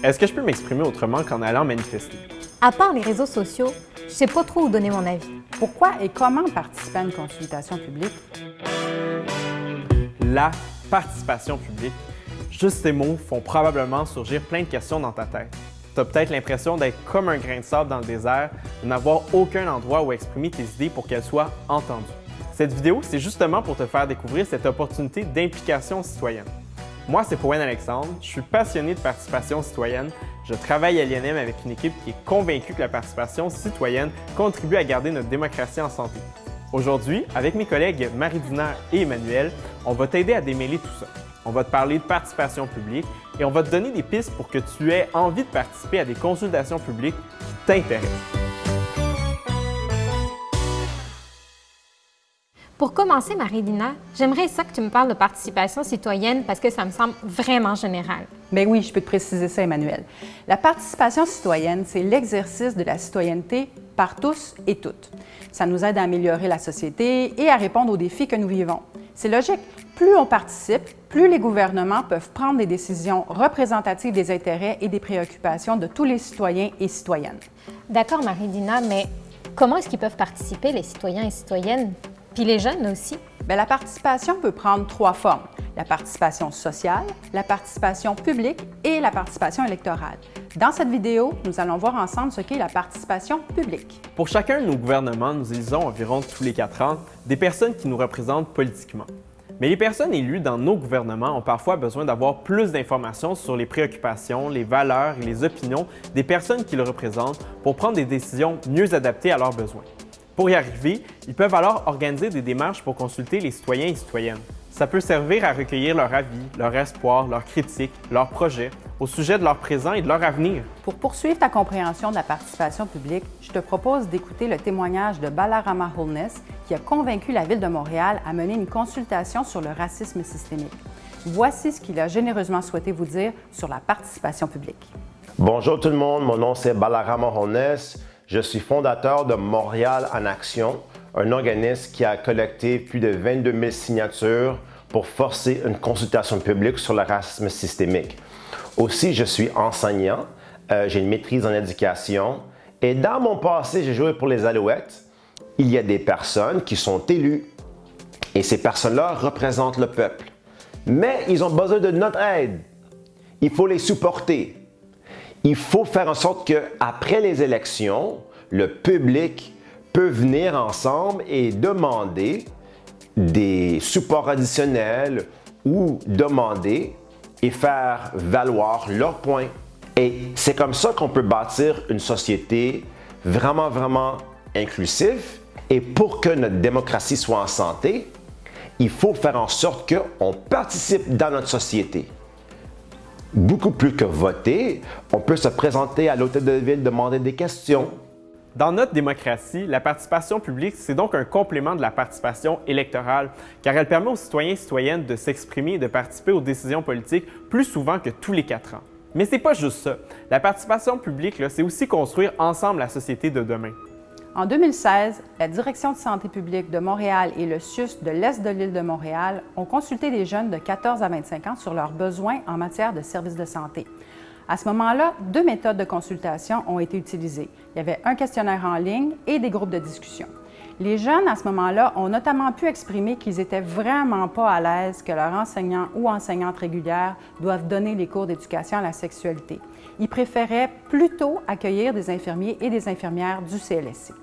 Est-ce que je peux m'exprimer autrement qu'en allant manifester? À part les réseaux sociaux, je sais pas trop où donner mon avis. Pourquoi et comment participer à une consultation publique? La participation publique. Juste ces mots font probablement surgir plein de questions dans ta tête. Tu as peut-être l'impression d'être comme un grain de sable dans le désert, de n'avoir aucun endroit où exprimer tes idées pour qu'elles soient entendues. Cette vidéo, c'est justement pour te faire découvrir cette opportunité d'implication citoyenne. Moi, c'est Pauline Alexandre, je suis passionné de participation citoyenne. Je travaille à l'INM avec une équipe qui est convaincue que la participation citoyenne contribue à garder notre démocratie en santé. Aujourd'hui, avec mes collègues Marie-Dina et Emmanuel, on va t'aider à démêler tout ça. On va te parler de participation publique et on va te donner des pistes pour que tu aies envie de participer à des consultations publiques qui t'intéressent. Pour commencer, Marie-Dina, j'aimerais ça que tu me parles de participation citoyenne parce que ça me semble vraiment général. Bien oui, je peux te préciser ça, Emmanuel. La participation citoyenne, c'est l'exercice de la citoyenneté par tous et toutes. Ça nous aide à améliorer la société et à répondre aux défis que nous vivons. C'est logique, plus on participe, plus les gouvernements peuvent prendre des décisions représentatives des intérêts et des préoccupations de tous les citoyens et citoyennes. D'accord, Marie-Dina, mais comment est-ce qu'ils peuvent participer, les citoyens et citoyennes, puis les jeunes aussi? Bien, la participation peut prendre 3 formes. La participation sociale, la participation publique et la participation électorale. Dans cette vidéo, nous allons voir ensemble ce qu'est la participation publique. Pour chacun de nos gouvernements, nous élisons environ tous les 4 ans des personnes qui nous représentent politiquement. Mais les personnes élues dans nos gouvernements ont parfois besoin d'avoir plus d'informations sur les préoccupations, les valeurs et les opinions des personnes qui le représentent pour prendre des décisions mieux adaptées à leurs besoins. Pour y arriver, ils peuvent alors organiser des démarches pour consulter les citoyens et citoyennes. Ça peut servir à recueillir leur avis, leur espoir, leurs critiques, leurs projets au sujet de leur présent et de leur avenir. Pour poursuivre ta compréhension de la participation publique, je te propose d'écouter le témoignage de Balarama Holness qui a convaincu la Ville de Montréal à mener une consultation sur le racisme systémique. Voici ce qu'il a généreusement souhaité vous dire sur la participation publique. Bonjour tout le monde, mon nom c'est Balarama Holness. Je suis fondateur de Montréal en Action, un organisme qui a collecté plus de 22 000 signatures pour forcer une consultation publique sur le racisme systémique. Aussi, je suis enseignant, j'ai une maîtrise en éducation et dans mon passé, j'ai joué pour les Alouettes. Il y a des personnes qui sont élues et ces personnes-là représentent le peuple. Mais ils ont besoin de notre aide. Il faut les supporter. Il faut faire en sorte qu'après les élections, le public peut venir ensemble et demander des supports additionnels ou demander et faire valoir leurs points. Et c'est comme ça qu'on peut bâtir une société vraiment inclusive. Et pour que notre démocratie soit en santé, il faut faire en sorte qu'on participe dans notre société. Beaucoup plus que voter, on peut se présenter à l'hôtel de ville, demander des questions. Dans notre démocratie, la participation publique, c'est donc un complément de la participation électorale, car elle permet aux citoyens et citoyennes de s'exprimer et de participer aux décisions politiques plus souvent que tous les 4 ans. Mais c'est pas juste ça. La participation publique, c'est aussi construire ensemble la société de demain. En 2016, la Direction de santé publique de Montréal et le CIUS de l'Est de l'île de Montréal ont consulté des jeunes de 14 à 25 ans sur leurs besoins en matière de services de santé. À ce moment-là, 2 méthodes de consultation ont été utilisées. Il y avait un questionnaire en ligne et des groupes de discussion. Les jeunes, à ce moment-là, ont notamment pu exprimer qu'ils n'étaient vraiment pas à l'aise que leurs enseignants ou enseignantes régulières doivent donner les cours d'éducation à la sexualité. Ils préféraient plutôt accueillir des infirmiers et des infirmières du CLSC.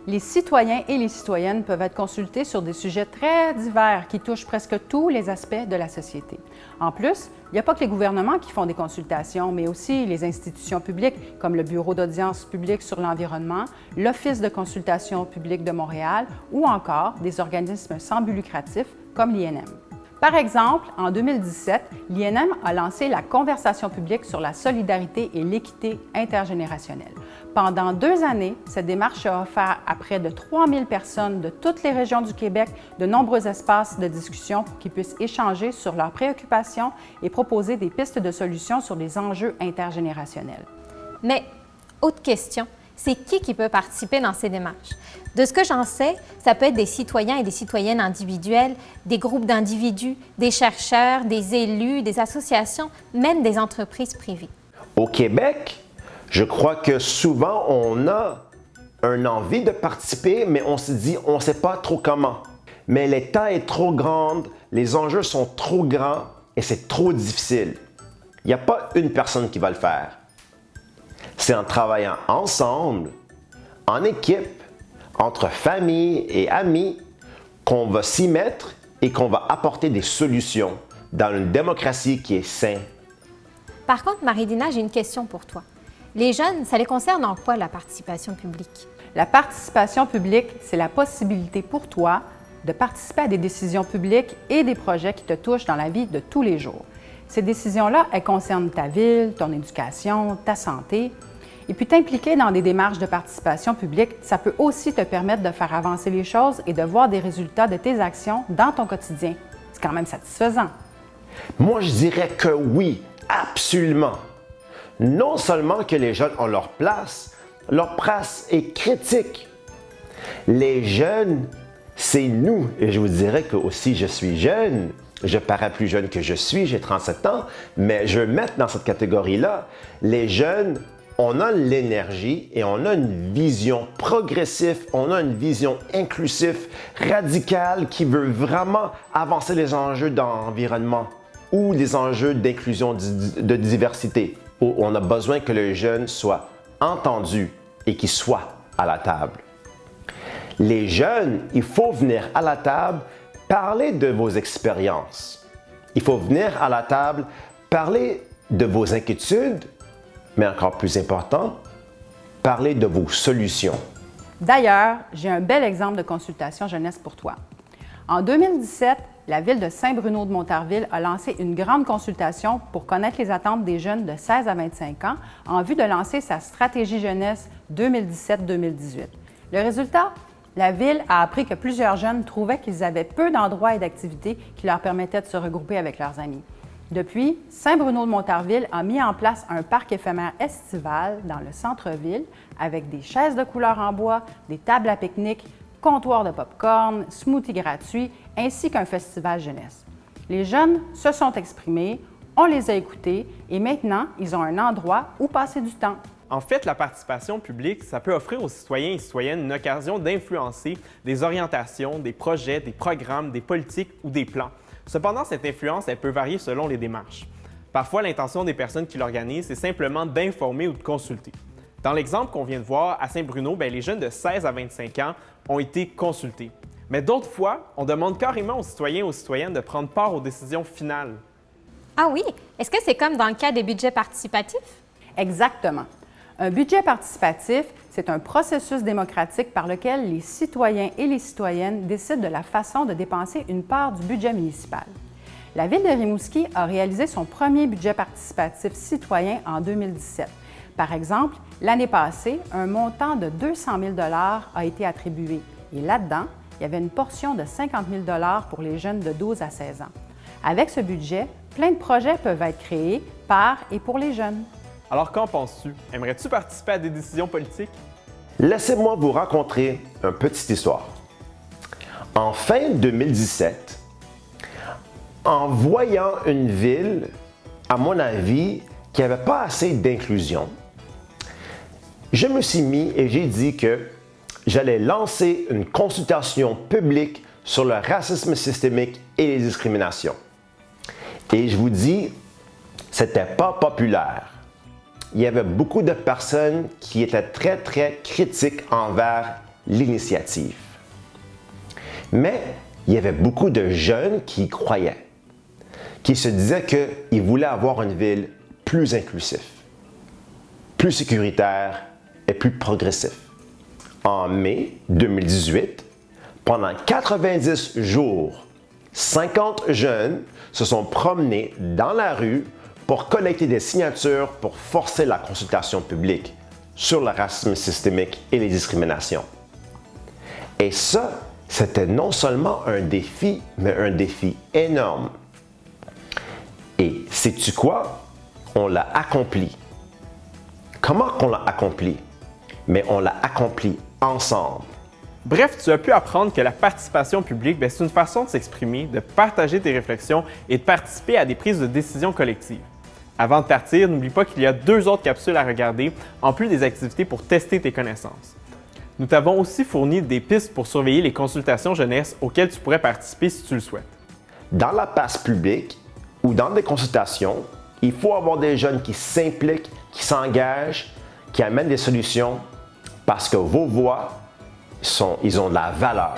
Les citoyens et les citoyennes peuvent être consultés sur des sujets très divers qui touchent presque tous les aspects de la société. En plus, il n'y a pas que les gouvernements qui font des consultations, mais aussi les institutions publiques comme le Bureau d'audience publique sur l'environnement, l'Office de consultation publique de Montréal ou encore des organismes sans but lucratif comme l'INM. Par exemple, en 2017, l'INM a lancé la conversation publique sur la solidarité et l'équité intergénérationnelle. Pendant 2 années, cette démarche a offert à près de 3000 personnes de toutes les régions du Québec de nombreux espaces de discussion pour qu'ils puissent échanger sur leurs préoccupations et proposer des pistes de solutions sur les enjeux intergénérationnels. Mais, autre question, c'est qui peut participer dans ces démarches? De ce que j'en sais, ça peut être des citoyens et des citoyennes individuels, des groupes d'individus, des chercheurs, des élus, des associations, même des entreprises privées. Au Québec, je crois que souvent on a une envie de participer, mais on se dit on ne sait pas trop comment. Mais l'État est trop grand, les enjeux sont trop grands et c'est trop difficile. Il n'y a pas une personne qui va le faire. C'est en travaillant ensemble, en équipe, entre famille et amis, qu'on va s'y mettre et qu'on va apporter des solutions dans une démocratie qui est saine. Par contre, Marie-Dina, j'ai une question pour toi. Les jeunes, ça les concerne en quoi la participation publique? La participation publique, c'est la possibilité pour toi de participer à des décisions publiques et des projets qui te touchent dans la vie de tous les jours. Ces décisions-là, elles concernent ta ville, ton éducation, ta santé. Et puis t'impliquer dans des démarches de participation publique, ça peut aussi te permettre de faire avancer les choses et de voir des résultats de tes actions dans ton quotidien. C'est quand même satisfaisant. Moi, je dirais que oui, absolument. Non seulement que les jeunes ont leur place est critique. Les jeunes, c'est nous. Et je vous dirais que aussi je suis jeune. Je parais plus jeune que je suis, j'ai 37 ans, mais je veux mettre dans cette catégorie-là. Les jeunes, on a l'énergie et on a une vision progressive, on a une vision inclusive, radicale, qui veut vraiment avancer les enjeux d'environnement ou les enjeux d'inclusion, de diversité, où on a besoin que le jeune soit entendu et qu'il soit à la table. Les jeunes, il faut venir à la table, parler de vos expériences. Il faut venir à la table, parler de vos inquiétudes, mais encore plus important, parler de vos solutions. D'ailleurs, j'ai un bel exemple de consultation jeunesse pour toi. En 2017, la Ville de Saint-Bruno-de-Montarville a lancé une grande consultation pour connaître les attentes des jeunes de 16 à 25 ans en vue de lancer sa stratégie jeunesse 2017-2018. Le résultat? La Ville a appris que plusieurs jeunes trouvaient qu'ils avaient peu d'endroits et d'activités qui leur permettaient de se regrouper avec leurs amis. Depuis, Saint-Bruno-de-Montarville a mis en place un parc éphémère estival dans le centre-ville avec des chaises de couleur en bois, des tables à pique-nique, comptoirs de pop-corn, smoothies gratuits, ainsi qu'un festival jeunesse. Les jeunes se sont exprimés, on les a écoutés et maintenant, ils ont un endroit où passer du temps. En fait, la participation publique, ça peut offrir aux citoyens et citoyennes une occasion d'influencer des orientations, des projets, des programmes, des politiques ou des plans. Cependant, cette influence, elle peut varier selon les démarches. Parfois, l'intention des personnes qui l'organisent, c'est simplement d'informer ou de consulter. Dans l'exemple qu'on vient de voir à Saint-Bruno, les jeunes de 16 à 25 ans ont été consultés. Mais d'autres fois, on demande carrément aux citoyens et aux citoyennes de prendre part aux décisions finales. Ah oui? Est-ce que c'est comme dans le cas des budgets participatifs? Exactement. Un budget participatif, c'est un processus démocratique par lequel les citoyens et les citoyennes décident de la façon de dépenser une part du budget municipal. La Ville de Rimouski a réalisé son premier budget participatif citoyen en 2017. Par exemple, l'année passée, un montant de 200 000 a été attribué et là-dedans, il y avait une portion de 50 000 pour les jeunes de 12 à 16 ans. Avec ce budget, plein de projets peuvent être créés par et pour les jeunes. Alors qu'en penses-tu? Aimerais-tu participer à des décisions politiques? Laissez-moi vous raconter une petite histoire. En fin 2017, en voyant une ville, à mon avis, qui n'avait pas assez d'inclusion, je me suis mis et j'ai dit que j'allais lancer une consultation publique sur le racisme systémique et les discriminations. Et je vous dis, c'était pas populaire. Il y avait beaucoup de personnes qui étaient très, très critiques envers l'initiative. Mais il y avait beaucoup de jeunes qui y croyaient, qui se disaient qu'ils voulaient avoir une ville plus inclusive, plus sécuritaire et plus progressif. En mai 2018, pendant 90 jours, 50 jeunes se sont promenés dans la rue pour collecter des signatures pour forcer la consultation publique sur le racisme systémique et les discriminations. Et ça, c'était non seulement un défi, mais un défi énorme. Et sais-tu quoi? On l'a accompli. Comment qu'on l'a accompli? Mais on l'a accompli ensemble. Bref, tu as pu apprendre que la participation publique, c'est une façon de s'exprimer, de partager tes réflexions et de participer à des prises de décision collectives. Avant de partir, n'oublie pas qu'il y a 2 autres capsules à regarder, en plus des activités pour tester tes connaissances. Nous t'avons aussi fourni des pistes pour surveiller les consultations jeunesse auxquelles tu pourrais participer si tu le souhaites. Dans la place publique ou dans des consultations, il faut avoir des jeunes qui s'impliquent, qui s'engagent, qui amènent des solutions parce que vos voix, ils ont de la valeur.